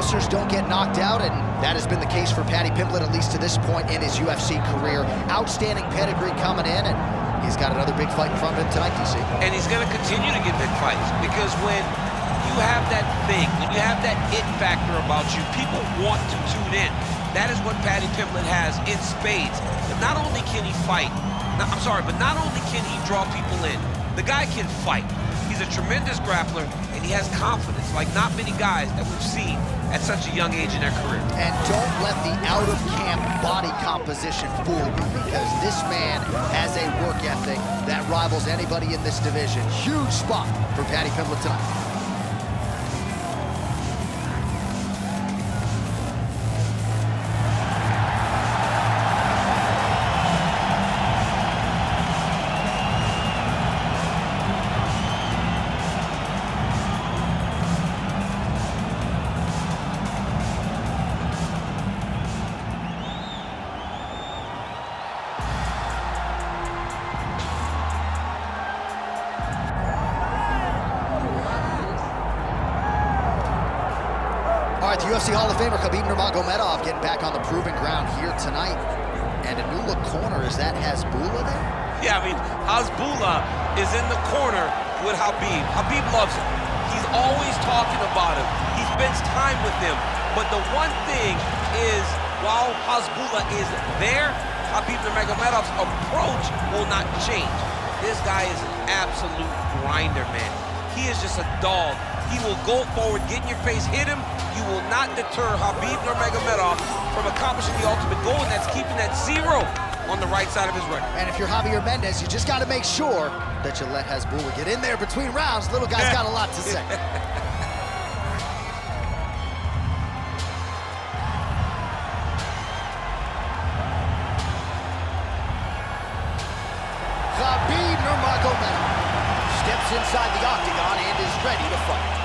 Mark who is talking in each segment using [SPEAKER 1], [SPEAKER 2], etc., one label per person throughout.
[SPEAKER 1] wrestlers don't get knocked out, and that has been the case for Paddy Pimblett, at least to this point in his UFC career. Outstanding pedigree coming in, and he's got another big fight in front of him tonight, DC.
[SPEAKER 2] And he's going to continue to get big fights, because when you have that thing, when you have that it factor about you, people want to tune in. That is what Paddy Pimblett has in spades. But not only can he fight, but not only can he draw people in, the guy can fight. He's a tremendous grappler, and he has confidence, like not many guys that we've seen at such a young age in their career.
[SPEAKER 1] And don't let the out-of-camp body composition fool you, because this man has a work ethic that rivals anybody in this division. Huge spot for Paddy Pimblett tonight. All right, the UFC Hall of Famer Khabib Nurmagomedov getting back on the proven ground here tonight. And a new look corner, is that Hasbulla there?
[SPEAKER 2] Yeah, I mean, Hasbulla is in the corner with Khabib. Khabib loves him. He's always talking about him. He spends time with him. But the one thing is, while Hasbulla is there, Khabib Nurmagomedov's approach will not change. This guy is an absolute grinder, man. He is just a dog. He will go forward, get in your face, hit him. You will not deter Khabib Nurmagomedov from accomplishing the ultimate goal, and that's keeping that 0 on the right side of his record.
[SPEAKER 1] And if you're Javier Mendez, you just got to make sure that you let Hasbulla get in there between rounds. Little guy's got a lot to say. Khabib Nurmagomedov steps inside the octagon and is ready to fight.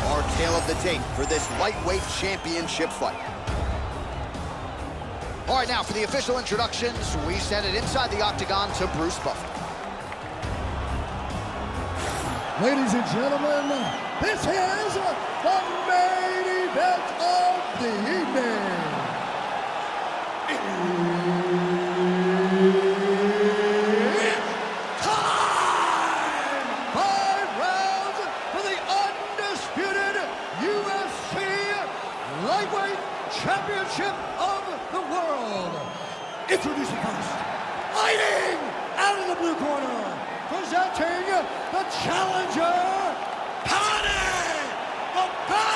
[SPEAKER 1] Our tale of the tape for this lightweight championship fight. All right, now for the official introductions, we send it inside the octagon to Bruce Buffer.
[SPEAKER 3] Ladies and gentlemen, this is the main event of the evening. It's time! 5 rounds for the undisputed UFC Lightweight Championship of the World. Introducing first, fighting out of the blue corner, presenting the challenger, Paddy Pimblett!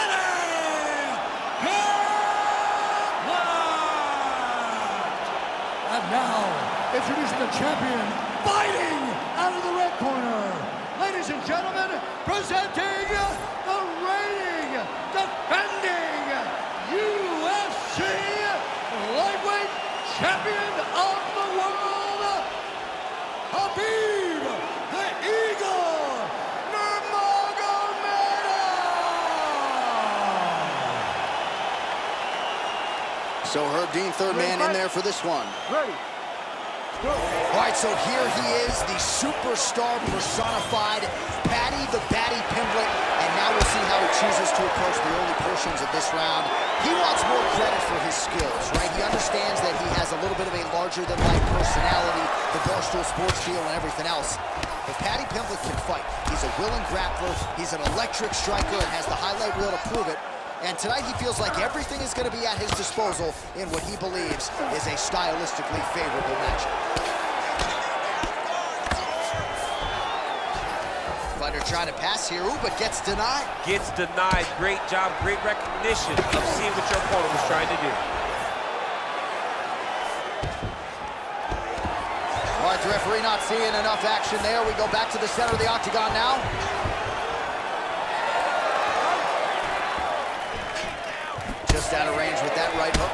[SPEAKER 3] And now, introducing the champion, fighting out of the red corner. Ladies and gentlemen, presenting the reigning, defending UFC Lightweight Champion of the World, Khabib the Eagle Nurmagomedov!
[SPEAKER 1] So Herb Dean, third man in there for this one.
[SPEAKER 3] Ready. Go.
[SPEAKER 1] All right, so here he is, the superstar personified, Paddy the Baddy Pimblett, and now we'll see how he chooses to approach the early portions of this round. He wants more credit for his skills, right? He understands that he has a little bit of a larger-than-life personality, the Barstool Sports feel and everything else. But Paddy Pimblett can fight. He's a willing grappler, he's an electric striker, and has the highlight reel to prove it. And tonight he feels like everything is going to be at his disposal in what he believes is a stylistically favorable matchup. Fighter trying to pass here, but gets denied.
[SPEAKER 2] Gets denied. Great job, great recognition of seeing what your opponent was trying to do.
[SPEAKER 1] All right, the referee not seeing enough action there. We go back to the center of the octagon now. Just out of range with that right hook.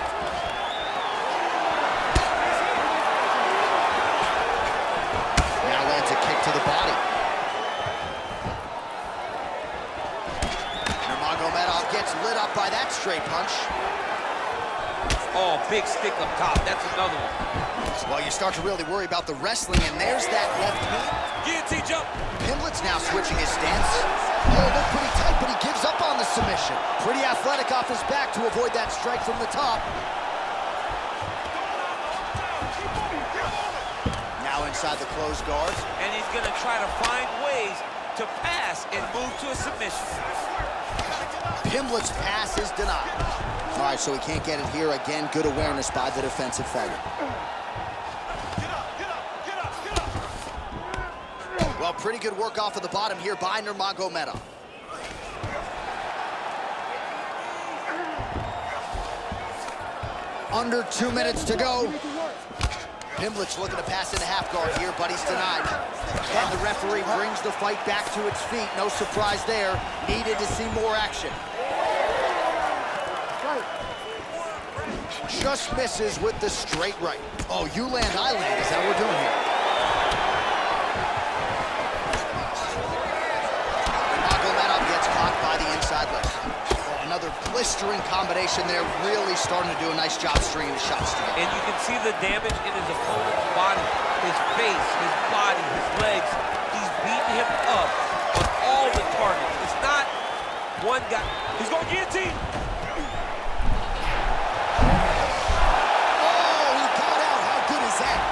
[SPEAKER 1] Now lands a kick to the body. Nurmagomedov gets lit up by that straight punch.
[SPEAKER 2] Oh, big stick up top. That's another one.
[SPEAKER 1] Well, you start to really worry about the wrestling, and there's that left knee.
[SPEAKER 2] Guillotine jump.
[SPEAKER 1] Pimblett's now switching his stance. Oh, looked pretty tight, but he gives up on the submission. Pretty athletic off his back to avoid that strike from the top. Now inside the closed guards.
[SPEAKER 2] And he's gonna try to find ways to pass and move to a submission.
[SPEAKER 1] Pimblett's pass is denied. All right, so he can't get it here. Again, good awareness by the defensive fighter. Well, pretty good work off of the bottom here by Nurmagomedov. Under 2 minutes to go. Pimblett's looking to pass into half guard here, but he's denied. And the referee brings the fight back to its feet. No surprise there. Needed to see more action. Just misses with the straight right. Oh, you land, I land. Is that what we're doing here? Nurmagomedov gets caught by the inside leg. Oh, another blistering combination there. Really starting to do a nice job stringing the shots together.
[SPEAKER 2] And you can see the damage in his opponent's body, his face, his body, his legs. He's beating him up on all the targets. It's not one guy. He's going guillotine.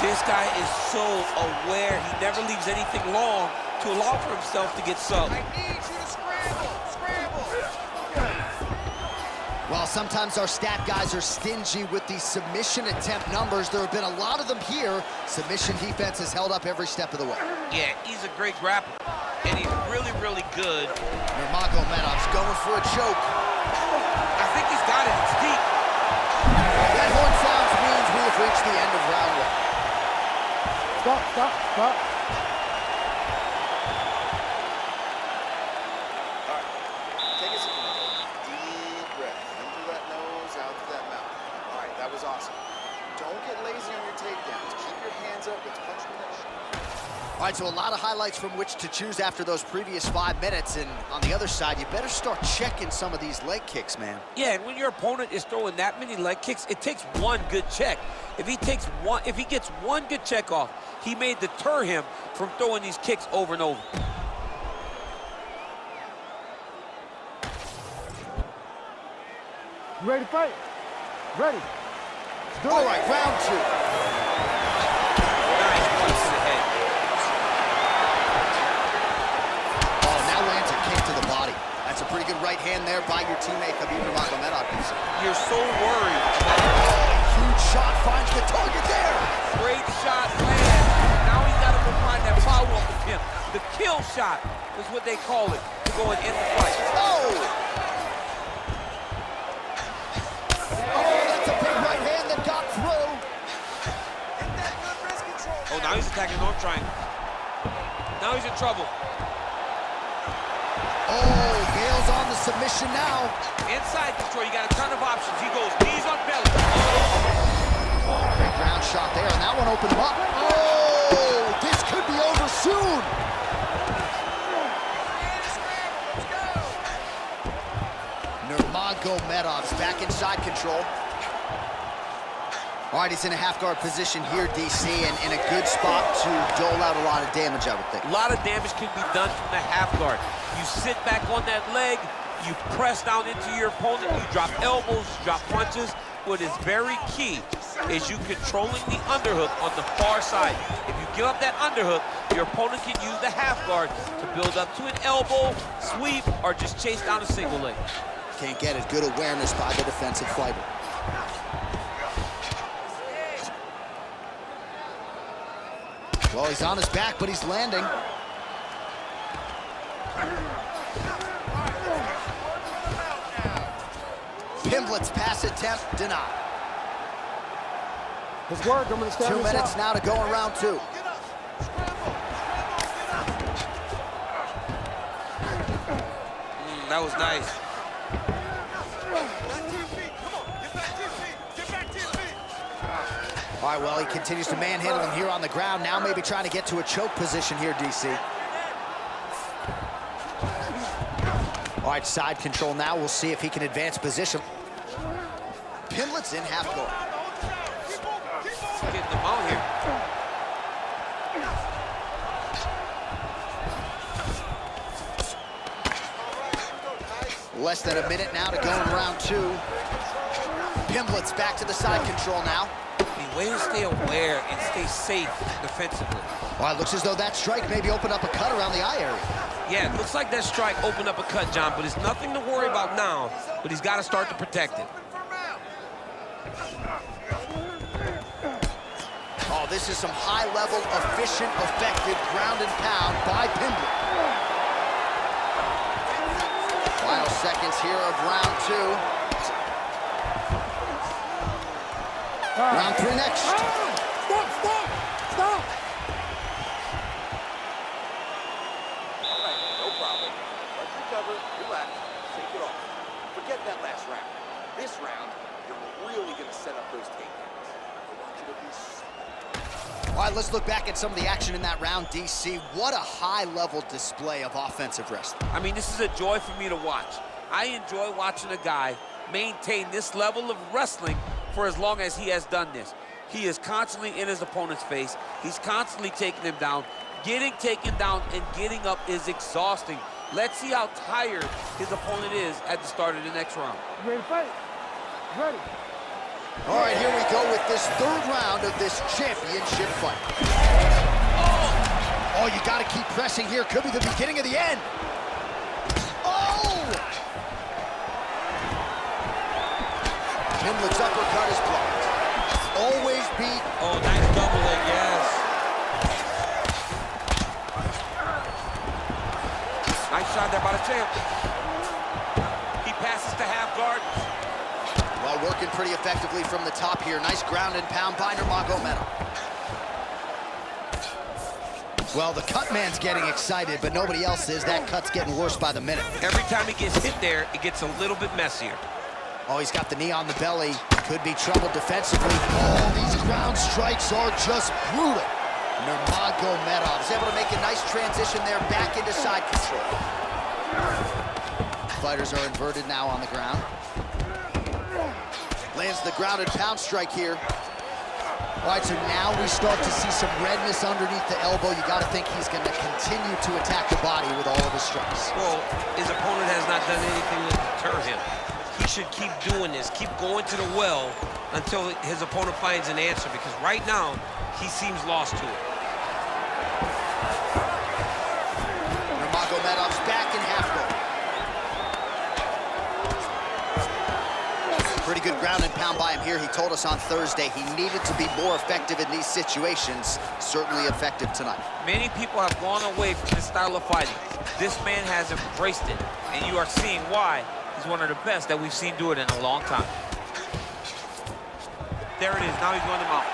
[SPEAKER 2] This guy is so aware. He never leaves anything long to allow for himself to get subbed. I need you to scramble.
[SPEAKER 1] Well, sometimes our stat guys are stingy with the submission attempt numbers. There have been a lot of them here. Submission defense has held up every step of the way.
[SPEAKER 2] Yeah, he's a great grappler, and he's really, really good.
[SPEAKER 1] Nurmagomedov's going for a choke.
[SPEAKER 2] I think he's got it. It's deep.
[SPEAKER 1] That horn sounds means we have reached the end of round one.
[SPEAKER 3] Stop.
[SPEAKER 4] All right, take a seat. Deep breath. In through that nose, out through that mouth. All right, that was awesome. Don't get lazy on your takedowns. Keep your hands up. Let's punch the next.
[SPEAKER 1] All right, so a lot of highlights from which to choose after those previous 5 minutes. And on the other side, you better start checking some of these leg kicks, man.
[SPEAKER 2] Yeah, and when your opponent is throwing that many leg kicks, it takes one good check. If he gets one good check off, he may deter him from throwing these kicks over and over.
[SPEAKER 3] You ready to fight? Ready.
[SPEAKER 1] All right, round 2.
[SPEAKER 2] Nice punch to the head.
[SPEAKER 1] Oh, now lands a kick to the body. That's a pretty good right hand there by your teammate, Khabib Nurmagomedov.
[SPEAKER 2] You're so worried.
[SPEAKER 1] Huge shot finds the target there.
[SPEAKER 2] Great shot, man. Now he's got to go find that follow-up attempt. The kill shot is what they call it to go and end the fight.
[SPEAKER 1] Oh, that's a big right hand that got through.
[SPEAKER 2] Oh, now he's attacking arm triangle. Now he's in trouble.
[SPEAKER 1] Oh, Gale's on the submission now.
[SPEAKER 2] Inside control, you got a ton of options. He goes knees on belly.
[SPEAKER 1] Great ground shot there, and that one opened him up. Oh, this could be over soon. Nurmagomedov's back inside control. All right, he's in a half-guard position here, DC, and in a good spot to dole out a lot of damage, I would think.
[SPEAKER 2] A lot of damage can be done from the half guard. You sit back on that leg, you press down into your opponent, you drop elbows, you drop punches. What is very key is you controlling the underhook on the far side. If you give up that underhook, your opponent can use the half guard to build up to an elbow, sweep, or just chase down a single leg.
[SPEAKER 1] Can't get it. Good awareness by the defensive fighter. Well, he's on his back, but he's landing. Pimblett's pass attempt denied.
[SPEAKER 3] Let's work. I'm going to stand
[SPEAKER 1] 2 minutes now to go in round 2.
[SPEAKER 2] That was nice.
[SPEAKER 1] All right, well, he continues to manhandle him here on the ground. Now maybe trying to get to a choke position here, DC. All right, side control now. We'll see if he can advance position. Pimblett's in half guard.
[SPEAKER 2] Getting the him out here.
[SPEAKER 1] Less than a minute now to go in round 2. Pimblett's back to the side control now.
[SPEAKER 2] The way to stay aware and stay safe defensively.
[SPEAKER 1] Well, it looks as though that strike maybe opened up a cut around the eye area.
[SPEAKER 2] Yeah, it looks like that strike opened up a cut, John, but it's nothing to worry about now, but he's got to start to protect it.
[SPEAKER 1] Oh, this is some high-level, efficient, effective ground and pound by Pimblett. Final seconds here of round 2. Round 3 next.
[SPEAKER 3] Stop!
[SPEAKER 4] All right, no problem. Let's recover, relax, shake it off. Forget that last round. This round, you're really going to set up those takedowns. I want you to be smart.
[SPEAKER 1] All right, let's look back at some of the action in that round, DC. What a high-level display of offensive wrestling.
[SPEAKER 2] I mean, this is a joy for me to watch. I enjoy watching a guy maintain this level of wrestling for as long as he has done this. He is constantly in his opponent's face. He's constantly taking him down. Getting taken down and getting up is exhausting. Let's see how tired his opponent is at the start of the next round.
[SPEAKER 3] You ready to fight? Ready.
[SPEAKER 1] All right, here we go with this 3rd round of this championship fight. Oh, you got to keep pressing here. Could be the beginning of the end. Oh! Pimblett's uppercut is blocked. Always beat.
[SPEAKER 2] Oh, nice double leg, yes. Nice shot there by the champ. He passes to half guard.
[SPEAKER 1] Well, working pretty effectively from the top here. Nice ground and pound by Nurmagomedov. Well, the cut man's getting excited, but nobody else is. That cut's getting worse by the minute.
[SPEAKER 2] Every time he gets hit there, it gets a little bit messier.
[SPEAKER 1] Oh, he's got the knee on the belly. Could be trouble defensively. Oh, these ground strikes are just brutal. Nurmagomedov is able to make a nice transition there back into side control. Fighters are inverted now on the ground. Lands the ground and pound strike here. All right, so now we start to see some redness underneath the elbow. You got to think he's going to continue to attack the body with all of his strikes.
[SPEAKER 2] Well, his opponent has not done anything to deter him. He should keep doing this, keep going to the well until his opponent finds an answer, because right now, he seems lost to it.
[SPEAKER 1] Nurmagomedov's back in half guard. Pretty good ground and pound by him here. He told us on Thursday he needed to be more effective in these situations. Certainly effective tonight.
[SPEAKER 2] Many people have gone away from this style of fighting. This man has embraced it, and you are seeing why. He's one of the best that we've seen do it in a long time. There it is. Now he's running him out.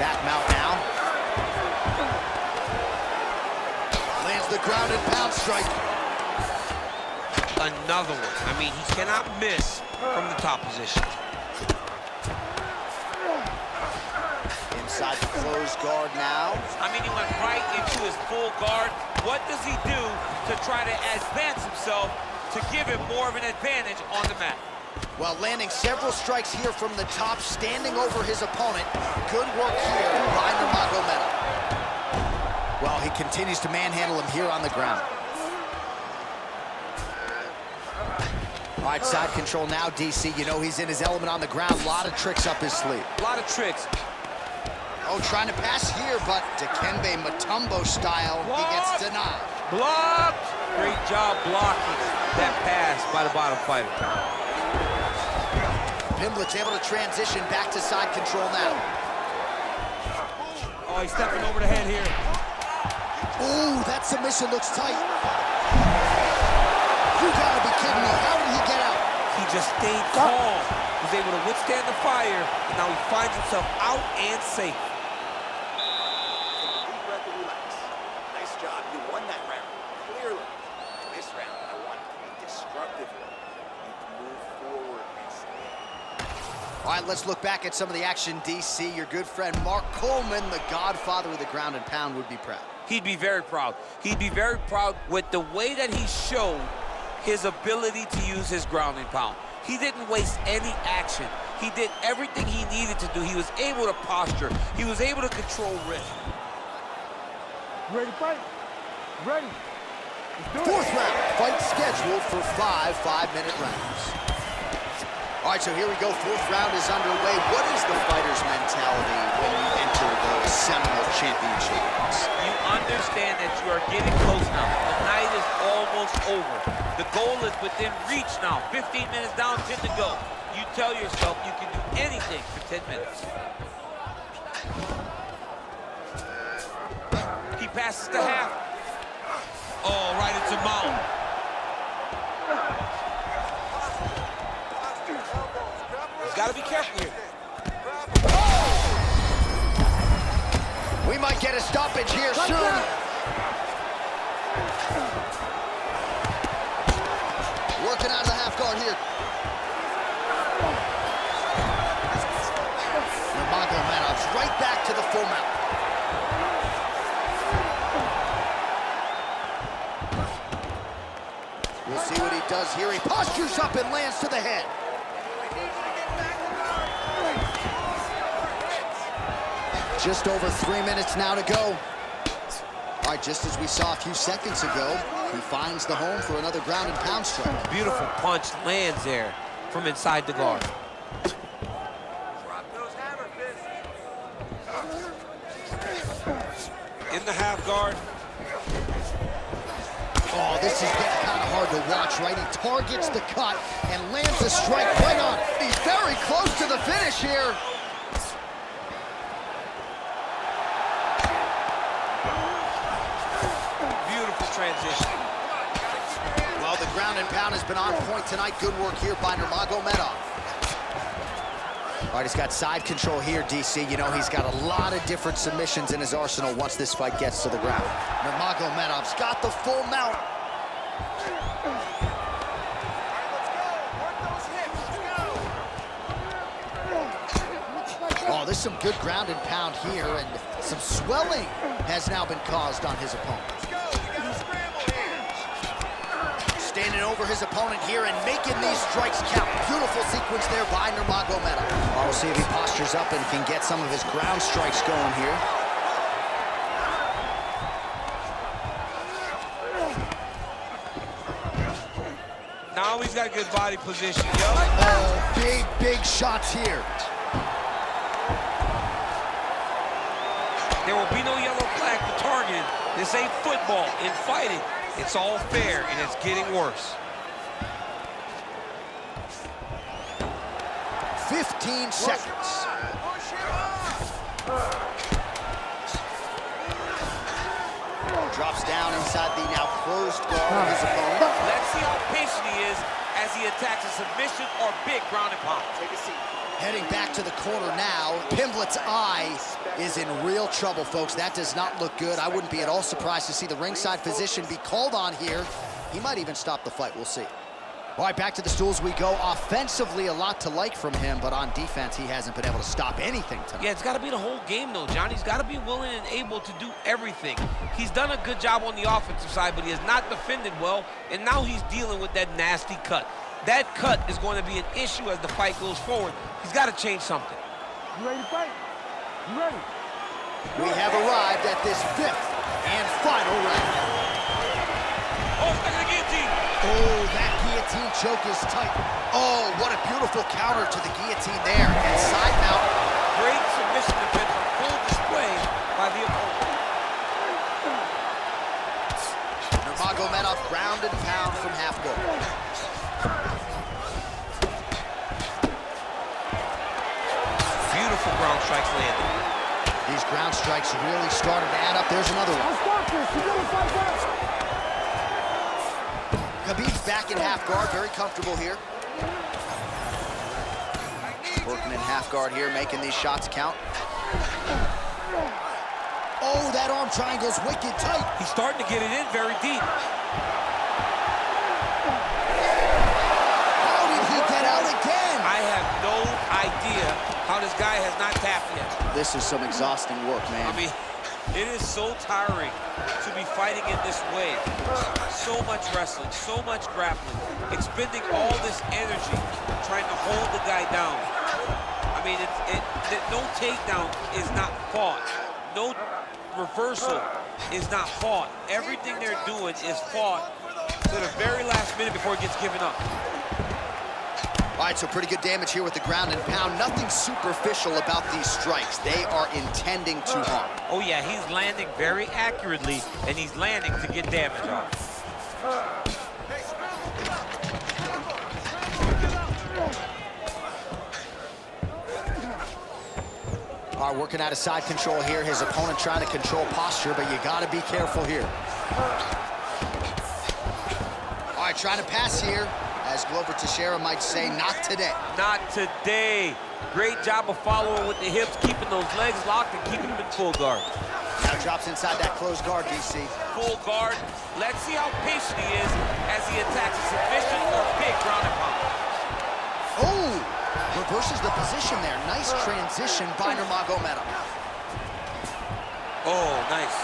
[SPEAKER 1] Back mount now. Lands the ground and pound strike.
[SPEAKER 2] Another one. I mean, he cannot miss from the top position.
[SPEAKER 1] Inside the closed guard now.
[SPEAKER 2] I mean, he went right into his full guard. What does he do to try to advance himself to give him more of an advantage on the mat?
[SPEAKER 1] Well, landing several strikes here from the top, standing over his opponent. Good work here by Nurmagomedov. Well, he continues to manhandle him here on the ground. All right, side control now, DC. You know he's in his element on the ground. A lot of tricks up his sleeve.
[SPEAKER 2] A lot of tricks.
[SPEAKER 1] Oh, trying to pass here, but Dikembe Mutombo style, he gets denied.
[SPEAKER 2] Blocked. Great job blocking that pass by the bottom fighter.
[SPEAKER 1] Pimblett's able to transition back to side control now.
[SPEAKER 2] Oh, he's stepping over the head here.
[SPEAKER 1] Ooh, that submission looks tight. You gotta be kidding me. How did he get out?
[SPEAKER 2] He just stayed calm. Was able to withstand the fire, and now he finds himself out and safe.
[SPEAKER 4] Deep breath and relax. Nice job. You won that round. Clearly. This round, I want it to be destructive. You can move forward and stand.
[SPEAKER 1] All right, let's look back at some of the action, DC. Your good friend Mark Coleman, the godfather of the ground and pound, would be proud.
[SPEAKER 2] He'd be very proud. He'd be very proud with the way that he showed his ability to use his ground and pound. He didn't waste any action. He did everything he needed to do. He was able to posture. He was able to control risk.
[SPEAKER 5] Ready to fight? Ready.
[SPEAKER 1] Fourth round, fight scheduled for 5 5-minute rounds. All right, so here we go. Fourth round is underway. What is the fighter's mentality when you enter the Seminole Championships?
[SPEAKER 2] You understand that you are getting close now. The night is almost over. The goal is within reach now. 15 minutes down, 10 to go. You tell yourself you can do anything for 10 minutes. He passes to half. Oh, right into mount. He's got to be careful here.
[SPEAKER 1] We might get a stoppage here soon. Working out of the half guard here. Nurmagomedov's right back to the full mount. We'll see what he does here. He postures up and lands to the head. Just over 3 minutes now to go. All right, just as we saw a few seconds ago, he finds the home for another ground and pound strike.
[SPEAKER 2] Beautiful punch lands there from inside the guard. In the half guard.
[SPEAKER 1] Oh, this is getting kind of hard to watch, right? He targets the cut and lands a strike right on it. He's very close to the finish here.
[SPEAKER 2] Beautiful transition.
[SPEAKER 1] Well, the ground and pound has been on point tonight. Good work here by Nurmagomedov. All right, he's got side control here, DC. You know, he's got a lot of different submissions in his arsenal once this fight gets to the ground. Nurmagomedov's got the full mount. Oh, there's some good ground and pound here, and some swelling has now been caused on his opponent. Standing over his opponent here and making these strikes count. Beautiful sequence there by Nurmagomedov. Well, we'll see if he postures up and can get some of his ground strikes going here.
[SPEAKER 2] Now he's got good body position.
[SPEAKER 1] Oh, big shots here.
[SPEAKER 2] There will be no yellow flag for targeting. This ain't football. In fighting, it's all fair, and it's getting worse.
[SPEAKER 1] 15 seconds. Drops down inside the now closed guard of his opponent.
[SPEAKER 2] Let's see how patient he is as he attacks a submission or big ground and pound.
[SPEAKER 4] Take a seat.
[SPEAKER 1] Heading back to the corner now. Pimblett's eye is in real trouble, folks. That does not look good. I wouldn't be at all surprised to see the ringside physician be called on here. He might even stop the fight. We'll see. All right, back to the stools we go. Offensively, a lot to like from him, but on defense, he hasn't been able to stop anything tonight.
[SPEAKER 2] Yeah, it's got to be the whole game, though, John. He's got to be willing and able to do everything. He's done a good job on the offensive side, but he has not defended well, and now he's dealing with that nasty cut. That cut is going to be an issue as the fight goes forward. He's got to change something.
[SPEAKER 5] You ready to fight? You ready?
[SPEAKER 1] We have arrived at this 5th and final round.
[SPEAKER 2] Oh, stuck in the guillotine.
[SPEAKER 1] Oh, that guillotine choke is tight. Oh, what a beautiful counter to the guillotine there. And side mount.
[SPEAKER 2] Great submission defense on full display by the opponent.
[SPEAKER 1] Nurmagomedov ground and pound from half guard.
[SPEAKER 2] Beautiful ground strikes landed.
[SPEAKER 1] These ground strikes really started to add up. There's another one.
[SPEAKER 5] I'll stop this. You gotta fight back.
[SPEAKER 1] Khabib's back in half guard, very comfortable here. Working in half guard here, making these shots count. Oh, that arm triangle's wicked tight.
[SPEAKER 2] He's starting to get it in very deep.
[SPEAKER 1] How did he get out again?
[SPEAKER 2] I have no idea how this guy has not tapped yet.
[SPEAKER 1] This is some exhausting work, man.
[SPEAKER 2] I mean, it is so tiring to be fighting in this way. So much wrestling, so much grappling, expending all this energy. trying to hold the guy down. I mean, no takedown is not fought. No reversal is not fought. Everything they're doing is fought to the very last minute before it gets given up.
[SPEAKER 1] All right, so pretty good damage here with the ground and pound. Nothing superficial about these strikes. They are intending to harm.
[SPEAKER 2] Oh yeah, he's landing very accurately, and he's landing to get damage off.
[SPEAKER 1] All right, working out of side control here. His opponent trying to control posture, but you gotta be careful here. All right, trying to pass here. As Glover Teixeira might say, not today.
[SPEAKER 2] Not today. Great job of following with the hips, keeping those legs locked and keeping them in full guard.
[SPEAKER 1] Now drops inside that closed guard, DC.
[SPEAKER 2] Full guard. Let's see how patient he is as he attacks a submission or big ground and pound.
[SPEAKER 1] Oh, reverses the position there. Nice transition by Nurmagomedov.
[SPEAKER 2] Oh, nice.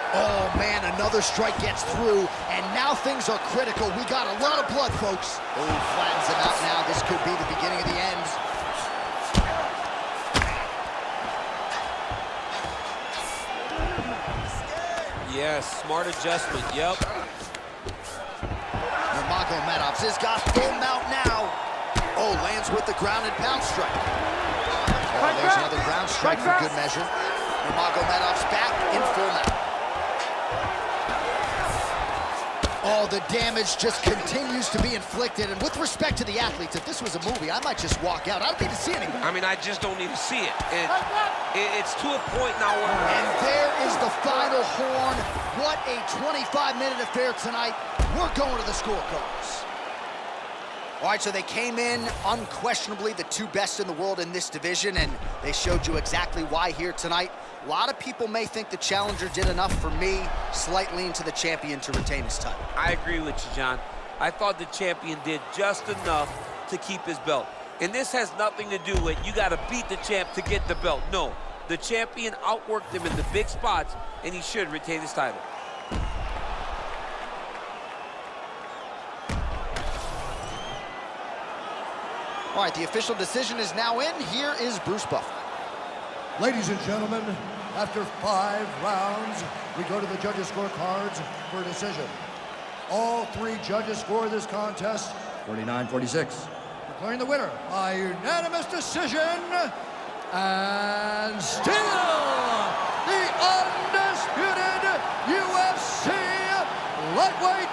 [SPEAKER 1] Oh, man, another strike gets through, and now things are critical. We got a lot of blood, folks. Oh, flattens him out now. This could be the beginning of the end.
[SPEAKER 2] Yes, smart adjustment, yep.
[SPEAKER 1] Nurmagomedov has got full mount now. Oh, lands with the ground and pound strike. Oh, there's another ground strike for good measure. Nurmagomedov's back in full mount. Oh, the damage just continues to be inflicted. And with respect to the athletes, if this was a movie, I might just walk out. I don't need to see anything.
[SPEAKER 2] I mean, I just don't need to see it. It's to a point now where...
[SPEAKER 1] And there is the final horn. What a 25-minute affair tonight. We're going to the scorecards. All right, so they came in unquestionably the two best in the world in this division, and they showed you exactly why here tonight. A lot of people may think the challenger did enough. For me, slight lean to the champion to retain his title.
[SPEAKER 2] I agree with you, John. I thought the champion did just enough to keep his belt. And this has nothing to do with you got to beat the champ to get the belt. No, the champion outworked him in the big spots, and he should retain his title.
[SPEAKER 1] All right, the official decision is now in. Here is Bruce Buffer.
[SPEAKER 3] Ladies and gentlemen, after 5 rounds, we go to the judges' scorecards for a decision. All 3 judges score this contest 49-46. Declaring the winner by unanimous decision, and still the undisputed UFC lightweight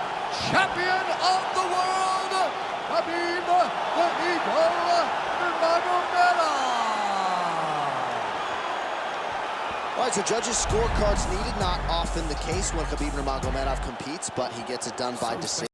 [SPEAKER 3] champion of the world, Khabib Nurmagomedov.
[SPEAKER 1] All right, so judges' scorecards needed. Not often the case when Khabib Nurmagomedov competes, but he gets it done by decision.